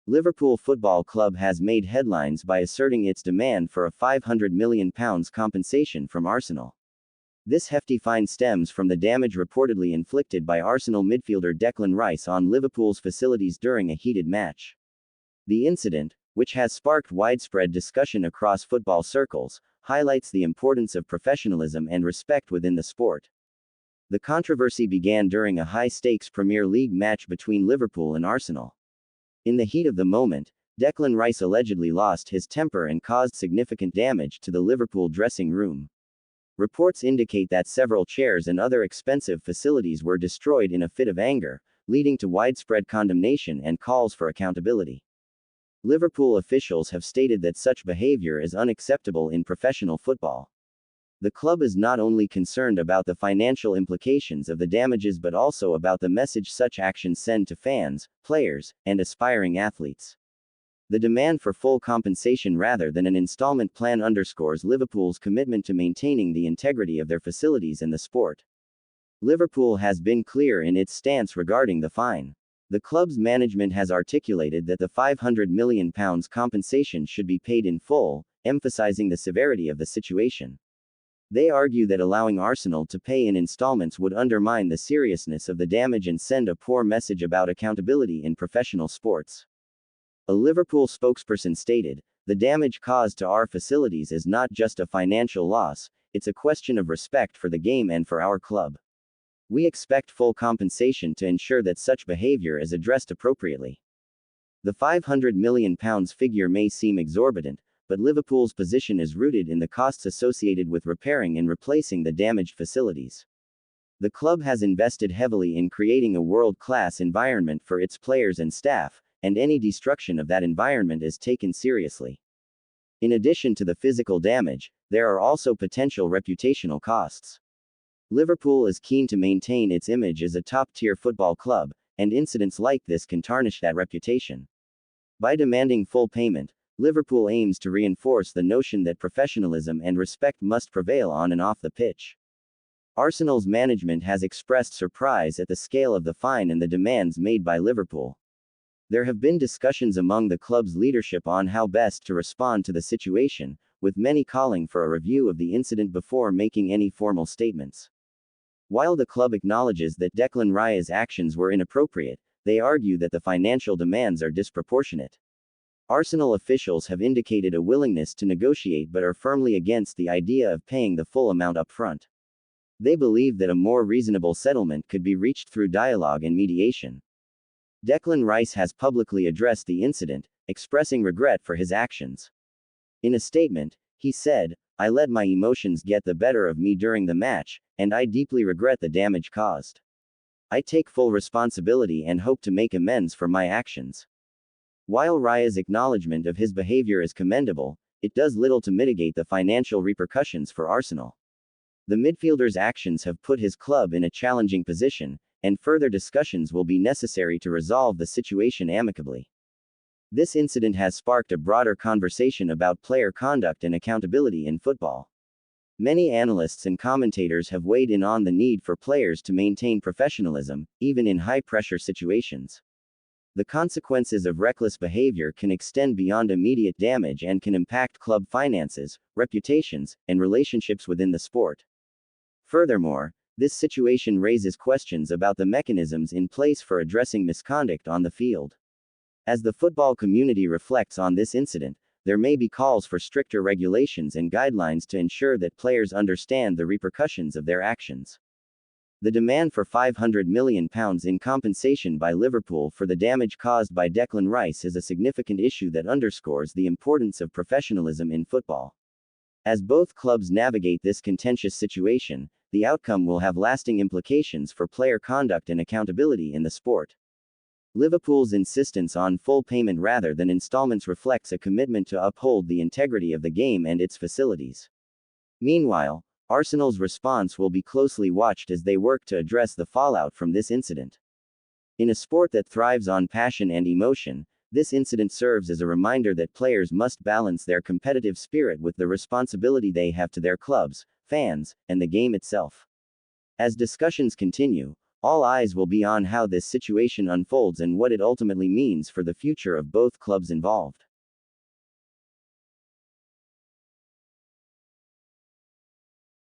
Liverpool Football Club has made headlines by asserting its demand for a £500 million compensation from Arsenal. This hefty fine stems from the damage reportedly inflicted by Arsenal midfielder Declan Rice on Liverpool's facilities during a heated match. The incident, which has sparked widespread discussion across football circles, highlights the importance of professionalism and respect within the sport. The controversy began during a high-stakes Premier League match between Liverpool and Arsenal. In the heat of the moment, Declan Rice allegedly lost his temper and caused significant damage to the Liverpool dressing room. Reports indicate that several chairs and other expensive facilities were destroyed in a fit of anger, leading to widespread condemnation and calls for accountability. Liverpool officials have stated that such behavior is unacceptable in professional football. The club is not only concerned about the financial implications of the damages but also about the message such actions send to fans, players, and aspiring athletes. The demand for full compensation rather than an installment plan underscores Liverpool's commitment to maintaining the integrity of their facilities and the sport. Liverpool has been clear in its stance regarding the fine. The club's management has articulated that the £500 million compensation should be paid in full, emphasizing the severity of the situation. They argue that allowing Arsenal to pay in installments would undermine the seriousness of the damage and send a poor message about accountability in professional sports. A Liverpool spokesperson stated, "The damage caused to our facilities is not just a financial loss, it's a question of respect for the game and for our club. We expect full compensation to ensure that such behavior is addressed appropriately." The £500 million figure may seem exorbitant, but Liverpool's position is rooted in the costs associated with repairing and replacing the damaged facilities. The club has invested heavily in creating a world-class environment for its players and staff, and any destruction of that environment is taken seriously. In addition to the physical damage, there are also potential reputational costs. Liverpool is keen to maintain its image as a top-tier football club, and incidents like this can tarnish that reputation. By demanding full payment, Liverpool aims to reinforce the notion that professionalism and respect must prevail on and off the pitch. Arsenal's management has expressed surprise at the scale of the fine and the demands made by Liverpool. There have been discussions among the club's leadership on how best to respond to the situation, with many calling for a review of the incident before making any formal statements. While the club acknowledges that Declan Rice's actions were inappropriate, they argue that the financial demands are disproportionate. Arsenal officials have indicated a willingness to negotiate but are firmly against the idea of paying the full amount up front. They believe that a more reasonable settlement could be reached through dialogue and mediation. Declan Rice has publicly addressed the incident, expressing regret for his actions. In a statement, he said, "I let my emotions get the better of me during the match, and I deeply regret the damage caused. I take full responsibility and hope to make amends for my actions." While Raya's acknowledgement of his behavior is commendable, it does little to mitigate the financial repercussions for Arsenal. The midfielder's actions have put his club in a challenging position, and further discussions will be necessary to resolve the situation amicably. This incident has sparked a broader conversation about player conduct and accountability in football. Many analysts and commentators have weighed in on the need for players to maintain professionalism, even in high-pressure situations. The consequences of reckless behavior can extend beyond immediate damage and can impact club finances, reputations, and relationships within the sport. Furthermore, this situation raises questions about the mechanisms in place for addressing misconduct on the field. As the football community reflects on this incident, there may be calls for stricter regulations and guidelines to ensure that players understand the repercussions of their actions. The demand for £500 million in compensation by Liverpool for the damage caused by Declan Rice is a significant issue that underscores the importance of professionalism in football. As both clubs navigate this contentious situation, the outcome will have lasting implications for player conduct and accountability in the sport. Liverpool's insistence on full payment rather than installments reflects a commitment to uphold the integrity of the game and its facilities. Meanwhile, Arsenal's response will be closely watched as they work to address the fallout from this incident. In a sport that thrives on passion and emotion, this incident serves as a reminder that players must balance their competitive spirit with the responsibility they have to their clubs, fans, and the game itself. As discussions continue, All eyes will be on how this situation unfolds and what it ultimately means for the future of both clubs involved.